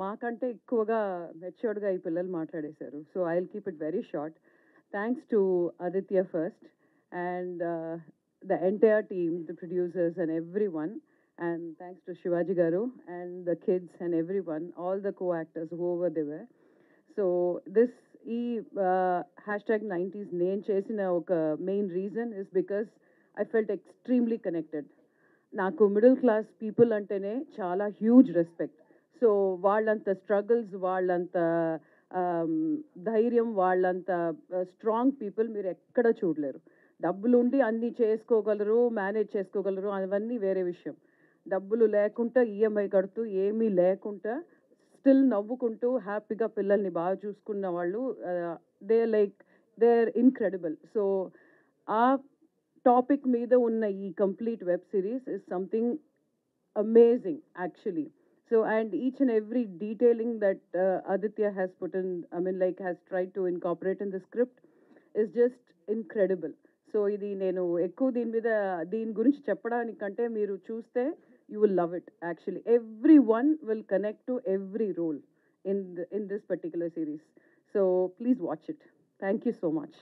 మాకంటే ఎక్కువగా మెచ్యూర్డ్‌గా ఈ పిల్లలు మాట్లాడేశారు. So, I will keep it very short. Thanks to Aditya first and the entire team, the producers and everyone. And thanks to Shivaji Garu and the kids and everyone, all the co-actors, whoever they were. So this hashtag 90s నేను చేసిన ఒక main reason is because I felt extremely connected. నాకు middle class people అంటేనే చాలా huge respect. So వాళ్ళంత struggles, వాళ్ళంత ధైర్యం, వాళ్ళంత స్ట్రాంగ్ పీపుల్ మీరు ఎక్కడ చూడలేరు. డబ్బులుండి అన్నీ చేసుకోగలరు, మేనేజ్ చేసుకోగలరు, అవన్నీ వేరే విషయం. డబ్బులు లేకుండా ఈఎంఐ కడుతూ ఏమీ లేకుండా స్టిల్ నవ్వుకుంటూ హ్యాపీగా పిల్లల్ని బాగా చూసుకున్న వాళ్ళు దే ఆర్ ఇన్క్రెడిబుల్. సో ఆ టాపిక్ మీద ఉన్న ఈ complete web series is something amazing actually. So and each and every detailing that Aditya has put in, I mean like has tried to incorporate in the script is just incredible. So ఇది నేను ఎక్కువ దీని గురించి చెప్పడానికంటే మీరు చూస్తే you will love it actually. Everyone will connect to every role in this particular series. So please watch it. Thank you so much.